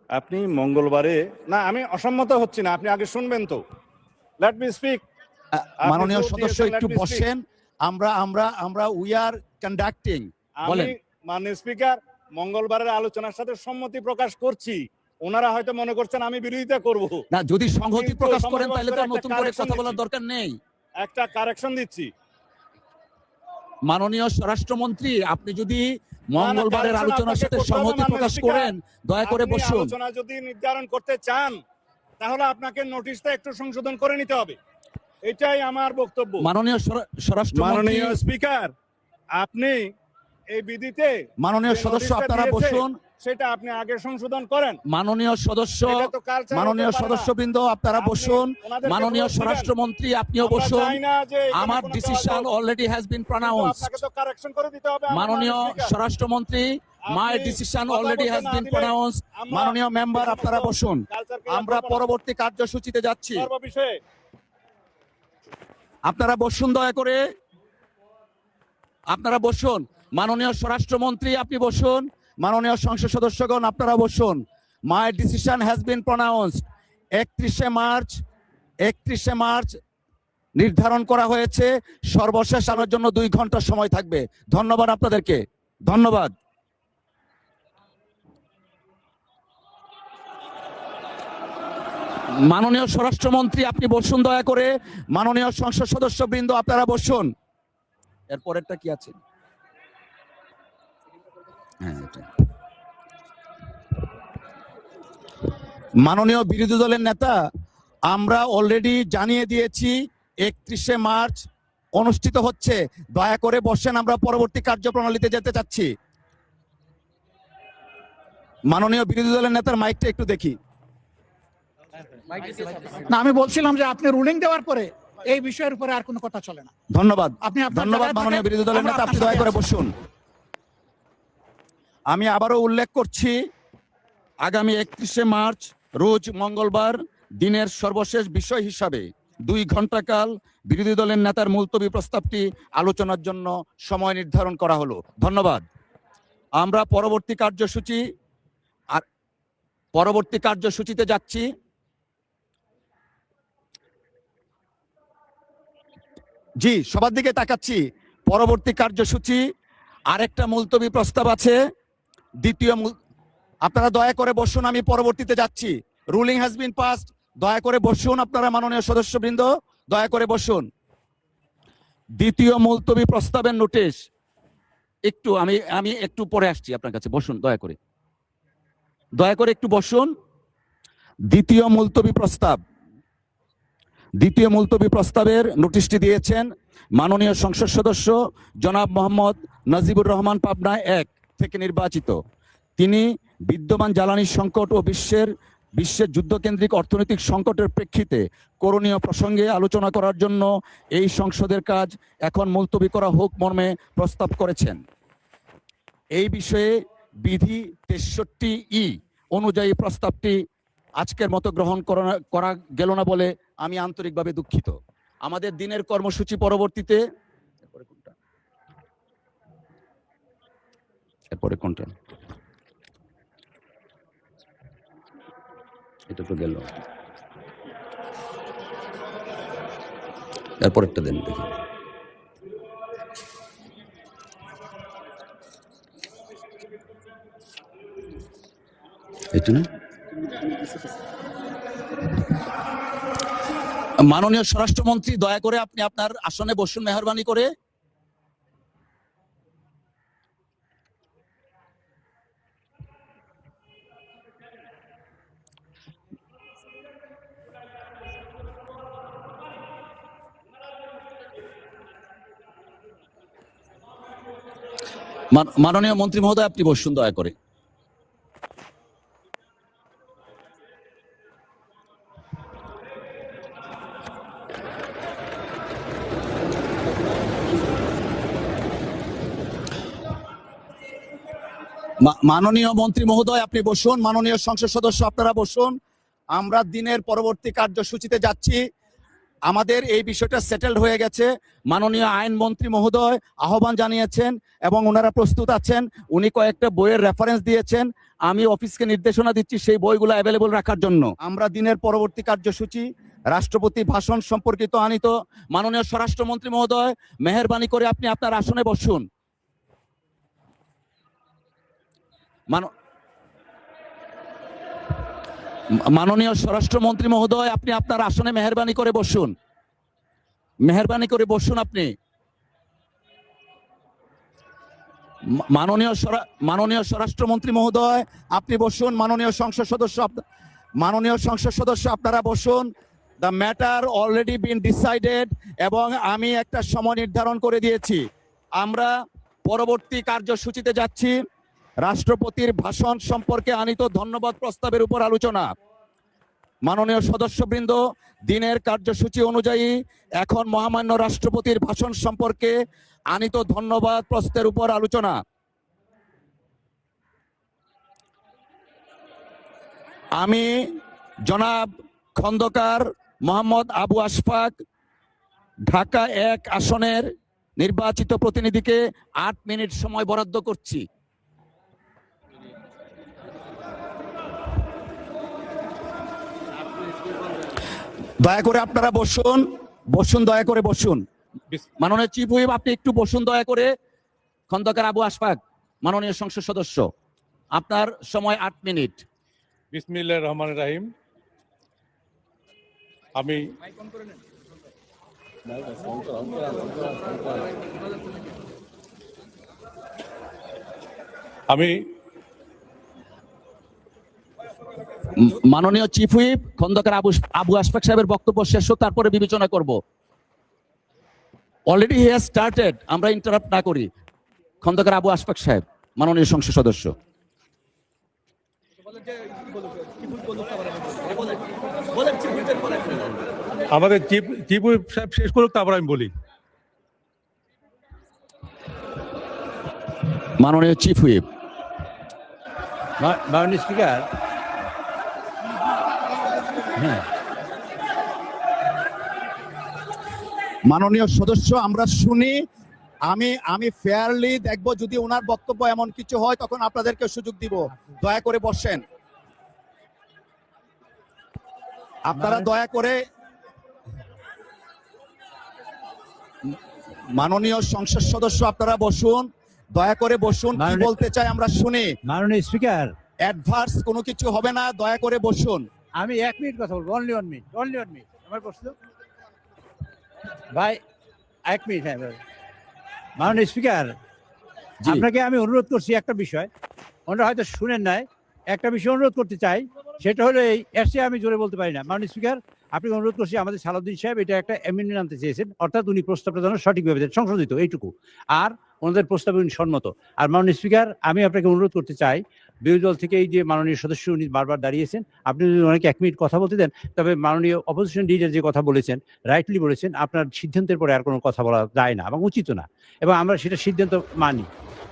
আপনি মঙ্গলবারে না, আমি অসম্মত হচ্ছি না, আপনি আগে শুনবেন তো। Let me speak. মাননীয় সদস্য একটু বসেন। আমরা আমরা আমরা উই আর কন্ডাক্টিং। বলেন। মাননীয় স্পিকার, মঙ্গলবারের আলোচনার সাথে সম্মতি প্রকাশ করছি। ওনারা হয়তো মনে করছেন আমি বিরোধিতা করব না, যদি সংহতি প্রকাশ করেন তাহলে তো নতুন করে কথা বলার দরকার নেই। একটা কারেকশন দিচ্ছি। মাননীয় স্বরাষ্ট্রমন্ত্রী, আপনি যদি মঙ্গলবারের আলোচনার সাথে সংহতি প্রকাশ করেন দয়া করে বসুন। আলোচনা যদি নির্ধারণ করতে চান তাহলে আপনাকে নোটিশটা একটু সংশোধন করে নিতে হবে, এটাই আমার বক্তব্য। মাননীয় স্বরাষ্ট্রমন্ত্রী, মাননীয় স্পিকার, আপনি এই বিধিতে মাননীয় সদস্য আপনারা বসুন, সেটা আপনি আগে সংশোধন করেন। মাননীয় সদস্যবৃন্দ আপনারা বসুন, মাননীয় স্বরাষ্ট্রমন্ত্রী আপনিও বসুন। আমার ডিসিশন অলরেডি হ্যাজ বিন প্রনাউন্সড। মাননীয় স্বরাষ্ট্রমন্ত্রী, my decision already has been প্রনাউন্সড। মাননীয় মেম্বার আপনারা বসুন, আমরা পরবর্তী কার্যসূচিতে যাচ্ছি। আপনারা বসুন, দয়া করে আপনারা বসুন। মাননীয় স্বরাষ্ট্রমন্ত্রী আপনি বসুন, মাননীয় সংসদ সদস্যগণ আপনারা বসুন। My decision has been pronounced. 31শে মার্চ নির্ধারণ করা হয়েছে। সর্বশেষ আলোর জন্য 2 ঘন্টা সময় থাকবে। ধন্যবাদ আপনাদেরকে, ধন্যবাদ। মাননীয় স্বরাষ্ট্রমন্ত্রী আপনি বসুন দয়া করে, মাননীয় সংসদ সদস্যবৃন্দ আপনারা বসুন। এরপরেরটা কি আছে? মাননীয় বিরোধী দলের নেতা, আমরা অলরেডি জানিয়ে দিয়েছি 31শে মার্চ অনুষ্ঠিত হচ্ছে। দয়া করে বসেন, আমরা পরবর্তী কার্যপ্রণালীতে যেতে চাচ্ছি। মাননীয় বিরোধী দলের নেতার মাইকটা একটু দেখি। না, আমি বলছিলাম যে আপনি রুলিং দেওয়ার পরে এই বিষয়ের উপরে আর কোনো কথা চলে না। ধন্যবাদ, আপনি ধন্যবাদ মাননীয় বিরোধী দলের নেতা, আপনি দয়া করে বসুন। আমি আবারও উল্লেখ করছি, আগামী 31শে মার্চ রোজ মঙ্গলবার দিনের সর্বশেষ বিষয় হিসাবে 2 ঘন্টা কাল বিরোধী দলের নেতার মুলতবি প্রস্তাবটি আলোচনার জন্য সময় নির্ধারণ করা হলো। ধন্যবাদ। আমরা পরবর্তী কার্যসূচিতে যাচ্ছি। জি, সবার দিকে তাকাচ্ছি। পরবর্তী কার্যসূচি আরেকটা মুলতবি প্রস্তাব আছে। আপনারা দয়া করে বসুন, আমি পরবর্তীতে যাচ্ছি। Ruling has been passed. দয়া করে বসুন আপনারা, মাননীয় সদস্যবৃন্দ দয়া করে বসুন। দ্বিতীয় মুলতবি প্রস্তাবের নোটিশ একটু আমি একটু পরে আসছি আপনার কাছে। বসুন দয়া করে একটু বসুন। দ্বিতীয় মুলতবি প্রস্তাবের নোটিশটি দিয়েছেন মাননীয় সংসদ সদস্য জনাব মোহাম্মদ নাজিবুর রহমান, পাবনা 1 থেকে নির্বাচিত। তিনি বিদ্যমান জ্বালানি সংকট ও বিশ্বের যুদ্ধকেন্দ্রিক অর্থনৈতিক সংকটের প্রেক্ষিতে করণীয় প্রসঙ্গে আলোচনা করার জন্য এই সংসদের কাজ এখন মুলতবি করা হোক মর্মে প্রস্তাব করেছেন। এই বিষয়ে বিধি 63E অনুযায়ী প্রস্তাবটি আজকের মতো গ্রহণ করা গেল না বলে আমি আন্তরিকভাবে দুঃখিত। আমাদের দিনের কর্মসূচি পরবর্তীতে কোনটা এটা তো গেল, এরপরেরটা দেন দেখি। এটা না, মাননীয় স্বরাষ্ট্রমন্ত্রী দয়া করে আপনি আপনার আসনে বসুন মেহরবানি করে। মাননীয় মন্ত্রী মহোদয় আপনি বসুন দয়া করে। মাননীয় মন্ত্রী মহোদয় আপনি বসুন, মাননীয় সংসদ সদস্য আপনারা বসুন। আমরা দিনের পরবর্তী কার্যসূচিতে যাচ্ছি। আমাদের এই বিষয়টা সেটেলড হয়ে গেছে। মাননীয় আইনমন্ত্রী মহোদয় আহ্বান জানিয়েছেন এবং ওনারা প্রস্তুত আছেন। উনি কয়েকটা বইয়ের রেফারেন্স দিয়েছেন। আমি অফিসকে নির্দেশনা দিচ্ছি সেই বইগুলো অ্যাভেলেবল রাখার জন্য। আমরা দিনের পরবর্তী কার্যসূচি রাষ্ট্রপতি ভাষণ সম্পর্কিত আনিত। মাননীয় স্বরাষ্ট্রমন্ত্রী মহোদয়, মেহেরবানি করে আপনি আপনার আসনে বসুন। মাননীয় স্বরাষ্ট্রমন্ত্রী মহোদয়, আপনি আপনার আসনে মেহেরবানি করে বসুন। মেহেরবানি করে বসুন আপনি। মাননীয় স্বরাষ্ট্রমন্ত্রী মহোদয়, আপনি বসুন। মাননীয় সংসদ সদস্য আপনারা বসুন। The matter already been decided, এবং আমি একটা সময় নির্ধারণ করে দিয়েছি। আমরা পরবর্তী কার্যসূচিতে যাচ্ছি। রাষ্ট্রপতির ভাষণ সম্পর্কে আনিত ধন্যবাদ প্রস্তাবের উপর আলোচনা। মাননীয় সদস্যবৃন্দ, দিনের কার্যসূচি অনুযায়ী এখন মহামান্য রাষ্ট্রপতির ভাষণ সম্পর্কে আনিত ধন্যবাদ প্রস্তাবের উপর আলোচনা। আমি জনাব খন্দকার মোহাম্মদ আবু আশফাক, ঢাকা 1 আসনের নির্বাচিত প্রতিনিধিকে 8 মিনিট সময় বরাদ্দ করছি। দয়া করে আপনারা বসুন, দয়া করে বসুন। মাননীয় চিফ হুইপ, আপনি একটু বসুন দয়া করে। খন্দকার আবু আশফাক, মাননীয় সংসদ সদস্য, আপনার সময় 8 মিনিট। বিসমিল্লাহির রহমানির রহিম। আমি মাননীয় চিফ হুইপ খন্দকার আবু আশফাক সাহেবের বক্তব্য শেষ হোক, তারপরে বিবেচনা করব। অলরেডি হি হ্যাজ স্টার্টেড, আমরা ইন্টারাপ্ট না করি। খন্দকার আবু আশফাক সাহেব, মাননীয় সংসদ সদস্য। আমাদের চিফ হুইপ সাহেব শেষ করুক, তারপর আমি বলি। মাননীয় চিফ হুইপ। মাননীয় স্পিকার, মাননীয় সদস্য, আমরা শুনি। আমি ফেয়ারলি দেখবো, যদি ওনার বক্তব্য এমন কিছু হয় তখন আপনাদেরকে সুযোগ দিব। দয়া করে বসেন আপনারা, দয়া করে। মাননীয় সংসদ সদস্য, আপনারা বসুন, দয়া করে বসুন। কি বলতে চাই আমরা শুনি। মাননীয় স্পিকার, অ্যাডভার্স কোনো কিছু হবে না, দয়া করে বসুন। আমি 1 মিনিট কথা বলবো। অনলি 1 মিনিট, আমার প্রশ্ন ভাই, 1 মিনিট। হ্যাঁ মাননীয় স্পিকার, আপনাকে আমি অনুরোধ করছি একটা বিষয়, ওনারা হয়তো শুনেন নাই। একটা বিষয় অনুরোধ করতে চাই, সেটা হলো এই, এর চেয়ে আমি জোরে বলতে পারি না। মাননীয় স্পিকার, আপনি অনুরোধ করছি, আমাদের সালাউদ্দিন সাহেব এটা একটা অ্যামেন্ডমেন্ট আনতে চেয়েছেন, অর্থাৎ উনি প্রস্তাবটা যেন সঠিকভাবে দেন, সংশোধিত, এইটুকু। আর ওনাদের প্রস্তাবে উনি সম্মত। আর মাননীয় স্পিকার, আমি আপনাকে অনুরোধ করতে চাই, বিরোধী দল থেকে এই যে মাননীয় সদস্য উনি বারবার দাঁড়িয়েছেন, আপনি যদি ওনাকে 1 মিনিট কথা বলতে দেন, তবে মাননীয় অপোজিশন লিডার যে কথা বলেছেন, রাইটলি বলেছেন, আপনার সিদ্ধান্তের পরে আর কোনো কথা বলা যায় না এবং উচিত না, এবং আমরা সেটা সিদ্ধান্ত মানি।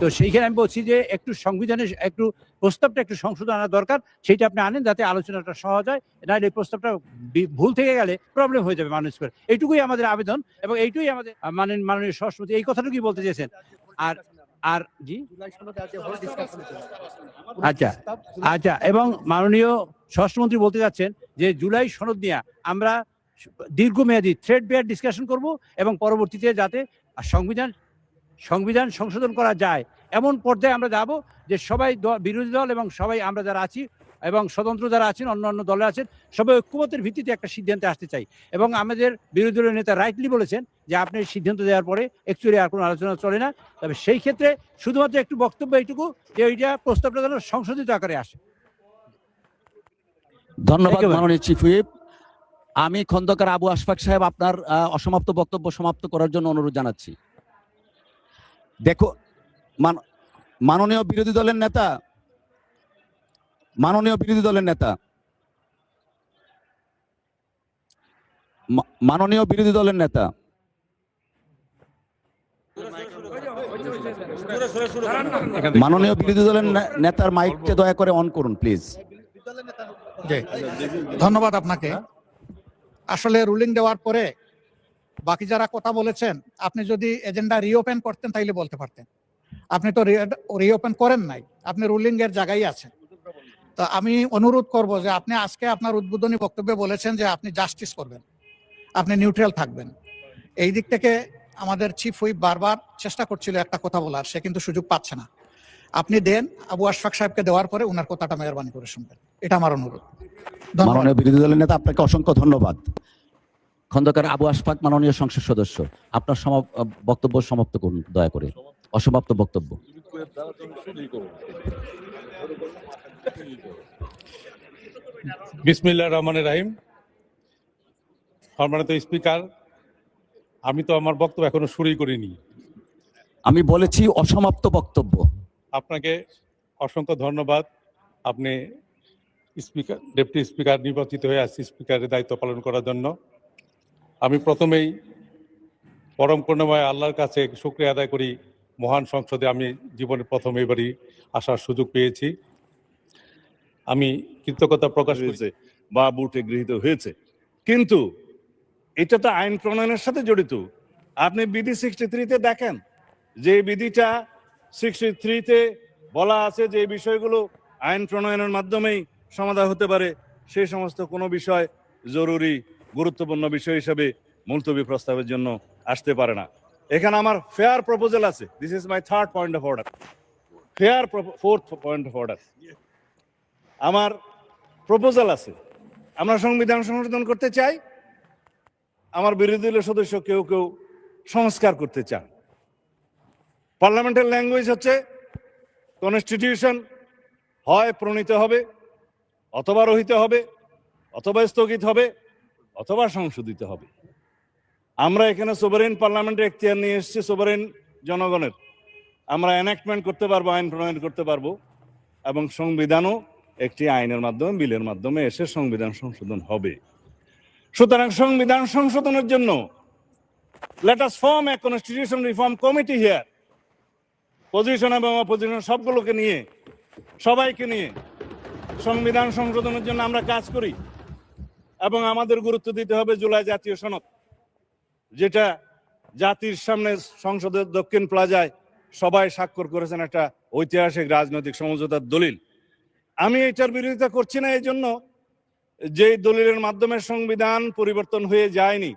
তো সেইখানে আমি বলছি যে একটু সংবিধানের একটু প্রস্তাবটা একটু সংশোধন আনা দরকার, সেইটা আপনি আনেন যাতে আলোচনাটা সহজ হয়। নাহলে এই প্রস্তাবটা ভুল থেকে গেলে প্রবলেম হয়ে যাবে মানুষ করে। এইটুকুই আমাদের আবেদন, এবং এইটুকুই আমাদের মাননীয় স্বরাষ্ট্রমন্ত্রী এই কথাটুকুই বলতে চেয়েছেন। আর জি, আচ্ছা, এবং মাননীয় স্বরাষ্ট্রমন্ত্রী বলতে যাচ্ছেন যে জুলাই সনদ নিয়ে আমরা দীর্ঘমেয়াদী থ্রেড বেয়ার ডিসকাশন করব, এবং পরবর্তীতে যাতে সংবিধান সংশোধন করা যায় এমন পর্যায়ে আমরা যাব যে সবাই বিরোধী দল এবং সবাই আমরা যারা আছি এবং স্বতন্ত্র যারা আছেন, অন্য দলে আছেন, সবাই ঐক্যমতের ভিত্তিতে একটা সিদ্ধান্তে আসতে চাই। এবং আমাদের বিরোধী দলের নেতা রাইটলি বলেছেন যে আপনি সিদ্ধান্ত দেওয়ার পরে অ্যাকচুয়ালি আর কোনো আলোচনা চলে না। তবে সেই ক্ষেত্রে শুধুমাত্র একটু বক্তব্য এইটুকু, যে ওইটা প্রস্তাবটা যেন সংশোধিত আকারে আসে। ধন্যবাদ মাননীয় চিফ হুইপ। আমি খন্দকার আবু আশফাক সাহেব, আপনার অসমাপ্ত বক্তব্য সমাপ্ত করার জন্য অনুরোধ জানাচ্ছি। দেখো, মাননীয় বিরোধী দলের নেতা, মাননীয় বিরোধী দলের নেতা, মাননীয় বিরোধী দলের নেতা, মাননীয় বিরোধী দলের নেতার মাইকটা দয়া করে অন করুন প্লিজ। ধন্যবাদ আপনাকে। আসলে রুলিং দেওয়ার পরে বাকি যারা কথা বলেছেন, আপনি যদি এজেন্ডা রিওপেন করতেন তাইলে বলতে পারতেন। আপনি তো রিওপেন করেন নাই, আপনি রুলিং এর জায়গায় আছেন। তো আমি অনুরোধ করব যে আপনি আজকে আপনার উদ্বোধনী বক্তব্যে বলেছেন যে আপনি জাস্টিস করবেন, আপনি নিউট্রাল থাকবেন। এই দিক থেকে আমাদের চিফ হুইপ বারবার চেষ্টা করছিল একটা কথা বলার, সে কিন্তু সুযোগ পাচ্ছে না। আপনি দেন, আবু আশফাক সাহেবকে দেওয়ার পরে ওনার কথাটা মেহরবানি করে শুনবেন, এটা আমার অনুরোধ। ধন্যবাদ। মাননীয় বিরোধী দলের নেতা, আপনাকে অসংখ্য ধন্যবাদ। খন্দকার আবু আশফাক, মাননীয় সংসদ সদস্য, আপনার বক্তব্য সমাপ্ত করুন দয়া করে। অসমাপ্ত বক্তব্য। বিসমিল্লাহির রহমানির রহিম। সম্মানিত স্পিকার, আমি তো আমার বক্তব্য এখনো শুরুই করিনি। আমি বলেছি অসমাপ্ত বক্তব্য। আপনাকে অসংখ্য ধন্যবাদ। আপনি স্পিকার, ডেপুটি স্পিকার নির্বাচিত হয়ে আসছি স্পিকারের দায়িত্ব পালন করার জন্য। আমি প্রথমেই পরম করুণাময় আল্লাহর কাছে শুকরিয়া আদায় করি, মহান সংসদে আমি জীবনে প্রথম এবারই আসার সুযোগ পেয়েছি। আমি কৃতজ্ঞতা প্রকাশ হয়েছে করছি। বা বুটে গৃহীত হয়েছে, কিন্তু এটা তো আইন প্রণয়নের সাথে জড়িত। আপনি বিধি 63-তে দেখেন, যে বিধিটা 63-তে বলা আছে যে বিষয়গুলো আইন প্রণয়নের মাধ্যমেই সমাধান হতে পারে, সেই সমস্ত কোনো বিষয় জরুরি গুরুত্বপূর্ণ বিষয় হিসেবে মুলতবি প্রস্তাবের জন্য আসতে পারে না। এখানে আমার ফেয়ার প্রপোজাল আছে। This is my third point of order. Fair fourth point of order, আমার প্রপোজাল আছে। আমরা সংবিধান সংশোধন করতে চাই, আমার বিরোধী দলের সদস্য কেউ কেউ সংস্কার করতে চান। পার্লামেন্টের ল্যাঙ্গুয়েজ হচ্ছে কনস্টিটিউশন হয় প্রণীত হবে, অথবা রহিত হবে, অথবা স্থগিত হবে, অথবা সংশোধিত হবে। আমরা এখানে সোভারেন পার্লামেন্টের এখতিয়ার নিয়ে এসেছি, সোভারেন জনগণের। আমরা এনাক্টমেন্ট করতে পারবো, আইন প্রণয়ন করতে পারবো, এবং সংবিধানও একটি আইনের মাধ্যমে, বিলের মাধ্যমে এসে সংবিধান সংশোধন হবে। সুতরাং সংবিধান সংশোধনের জন্য let us form a constitution reform committee here. Position এবং অপোজিশন সবগুলোকে নিয়ে, সবাইকে নিয়ে সংবিধান সংশোধনের জন্য আমরা কাজ করি। এবং আমাদের গুরুত্ব দিতে হবে জুলাই জাতীয় সনদ, যেটা জাতির সামনে সংসদের দক্ষিণ প্লাজায় সবাই স্বাক্ষর করেছেন, একটা ঐতিহাসিক রাজনৈতিক সমঝোতার দলিল। আমি এটার বিরোধিতা করছি না এই জন্য যে দলিলের মাধ্যমে সংবিধান পরিবর্তন হয়ে যায়নি,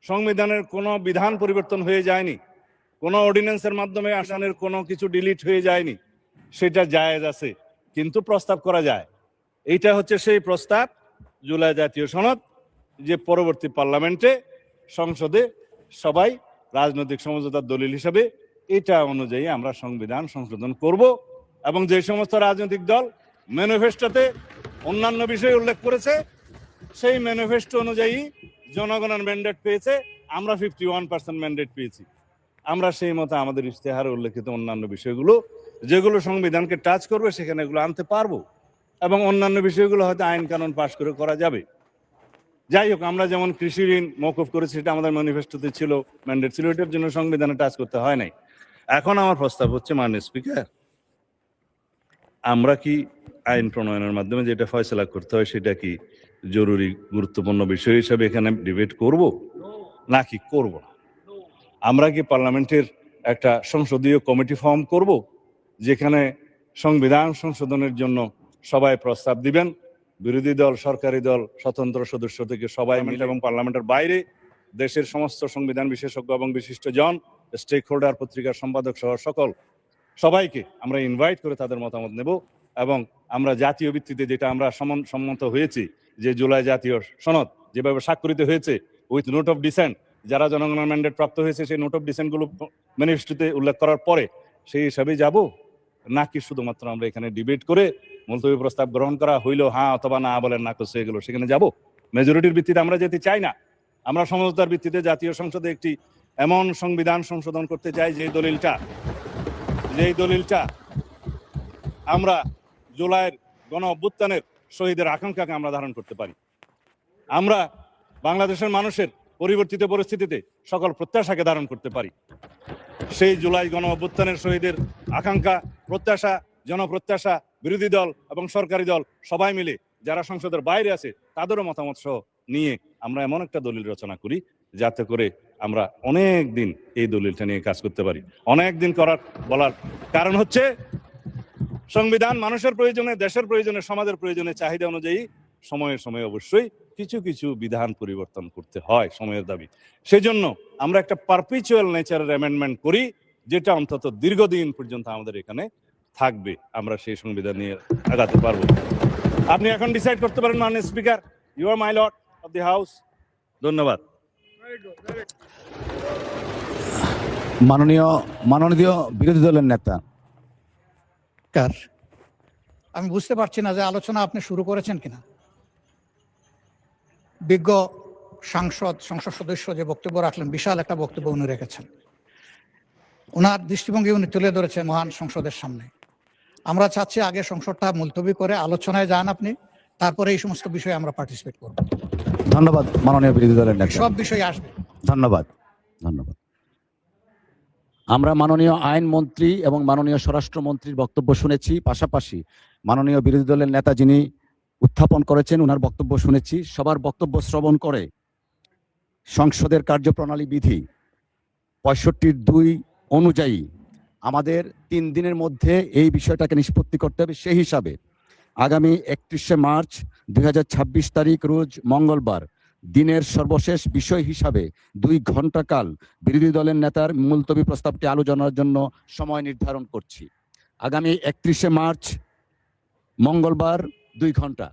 সংবিধানের কোনো বিধান পরিবর্তন হয়ে যায়নি, কোনো অর্ডিন্যান্সের মাধ্যমে আসানের কোনো কিছু ডিলিট হয়ে যায়নি, সেটা জায়েজ আছে, কিন্তু প্রস্তাব করা যায়। এইটা হচ্ছে সেই প্রস্তাব, জুলাই জাতীয় সনদ, যে পরবর্তী পার্লামেন্টে সংসদে সবাই রাজনৈতিক সমঝোতার দলিল হিসাবে এটা অনুযায়ী আমরা সংবিধান সংশোধন করব। এবং যে সমস্ত রাজনৈতিক দল ম্যানিফেস্টোতে অন্যান্য বিষয় উল্লেখ করেছে, সেই ম্যানিফেস্টো অনুযায়ী জনগণের ম্যান্ডেট পেয়েছে, আমরা 51% ম্যান্ডেট পেয়েছি। আমরা সেই মতো আমাদের ইশতেহারে উল্লেখিত অন্যান্য বিষয়গুলো যেগুলো সংবিধানকে টাচ করবে সেখানে এগুলো আনতে পারবো, এবং অন্যান্য বিষয়গুলো হয়তো আইন কানুন পাশ করে করা যাবে। যাই হোক, আমরা যেমন কৃষি ঋণ মওকুফ করেছি, সেটা আমাদের ম্যানিফেস্টোতে ছিল, ম্যান্ডেট ছিল, এটার জন্য সংবিধানে টাচ করতে হয় নাই। এখন আমার প্রস্তাব হচ্ছে, মাননীয় স্পিকার, আমরা কি আইন প্রণয়নের মাধ্যমে যেটা ফয়সলা করতে হয় সেটা কি জরুরি গুরুত্বপূর্ণ বিষয় হিসাবে এখানে ডিবেট করব, নাকি করব না? আমরা কি পার্লামেন্টের একটা সংসদীয় কমিটি ফর্ম করব, যেখানে সংবিধান সংশোধনের জন্য সবাই প্রস্তাব দিবেন, বিরোধী দল, সরকারি দল, স্বতন্ত্র সদস্য থেকে সবাই মিলে, এবং পার্লামেন্টের বাইরে দেশের সমস্ত সংবিধান বিশেষজ্ঞ এবং বিশিষ্ট জন, স্টেক হোল্ডার, পত্রিকার সম্পাদক সহ সকল সবাইকে আমরা ইনভাইট করে তাদের মতামত নেব। এবং আমরা জাতীয় ভিত্তিতে যেটা আমরা সম্মত হয়েছি, যে জুলাই জাতীয় সনদ যেভাবে স্বাক্ষরিত হয়েছে উইথ নোট অফ ডিসেন্ট, যারা জনগণের ম্যান্ডেট প্রাপ্ত হয়েছে সেই নোট অফ ডিসেন্ট গুলো ম্যানিফেস্টোতে উল্লেখ করার পরে সেই হিসাবে যাব, নাকি শুধুমাত্র আমরা এখানে ডিবেট করে মুলতবি প্রস্তাব গ্রহণ করা হইলো হ্যাঁ অথবা না বলেন না করছে এগুলো সেখানে যাব? মেজরিটির ভিত্তিতে আমরা যেতে চাই না। আমরা সমঝোতার ভিত্তিতে জাতীয় সংসদে একটি এমন সংবিধান সংশোধন করতে চাই যে দলিলটা আমরা জুলাইয়ের গণ অভ্যুত্থানের শহীদের আকাঙ্ক্ষাকে আমরা ধারণ করতে পারি। আমরা বাংলাদেশের মানুষের পরিবর্তিত পরিস্থিতিতে সকল প্রত্যাশাকে ধারণ করতে পারি। সেই জুলাই গণ অভ্যুত্থানের শহীদের আকাঙ্ক্ষা, প্রত্যাশা, জনপ্রত্যাশা, বিরোধী দল এবং সরকারি দল সবাই মিলে যারা সংসদের বাইরে আছে তাদেরও মতামত সহ নিয়ে আমরা এমন একটা দলিল রচনা করি, যাতে করে আমরা অনেক দিন এই দলিলটা নিয়ে কাজ করতে পারি। অনেক দিন বলার কারণ হচ্ছে সংবিধান মানুষের প্রয়োজনে, দেশের প্রয়োজনে, সমাজের প্রয়োজনে, চাহিদা অনুযায়ী সময়ে সময়ে অবশ্যই কিছু কিছু বিধান পরিবর্তন করতে হয়, সময়ের দাবি। সেজন্য আমরা একটা পারপিচুয়াল নেচারের অ্যামেন্ডমেন্ট করি, যেটা অন্তত দীর্ঘদিন পর্যন্ত আমাদের এখানে থাকবে। আমরা সেই সংবিধান নিয়ে আগাতে পারবো। আপনি এখন ডিসাইড করতে পারেন মাননীয় speaker, you are my lord of the house. ধন্যবাদ। মাননীয় বিরোধী দলের নেতা। আমি বুঝতে পারছি না যে আলোচনা আপনি শুরু করেছেন কিনা। বিজ্ঞ সংসদ সদস্য যে বক্তব্য রাখলেন, বিশাল একটা বক্তব্য উনি রেখেছেন। ওনার দৃষ্টিভঙ্গি উনি তুলে ধরেছেন মহান সংসদের সামনে। আমরা চাচ্ছি আগে সংসদটা মুলতবি করে আলোচনায় যান আপনি, তারপরে এই সমস্ত বিষয়ে আমরা পার্টিসিপেট করব। ধন্যবাদ মাননীয় বিরোধী দলের নেতা। সব বিষয় আসবে। ধন্যবাদ। আমরা মাননীয় আইনমন্ত্রী এবং মাননীয় স্বরাষ্ট্রমন্ত্রীর বক্তব্য শুনেছি, পাশাপাশি মাননীয় বিরোধী দলের নেতা যিনি উত্থাপন করেছেন ওনার বক্তব্য শুনেছি। সবার বক্তব্য শ্রবণ করে সংসদের কার্যপ্রণালী বিধি 65(2) অনুযায়ী আমাদের 3 দিনের মধ্যে এই বিষয়টাকে নিষ্পত্তি করতে হবে। সেই হিসাবে আগামী 31শে মার্চ 2026 তারিখ রোজ মঙ্গলবার দিনের সর্বশেষ বিষয় হিসাবে 2 ঘন্টা কাল বিরোধী দলের নেতার মুলতবি প্রস্তাবটি আলোচনার জন্য সময় নির্ধারণ করছি। আগামী 31শে মার্চ মঙ্গলবার 2 ঘন্টা।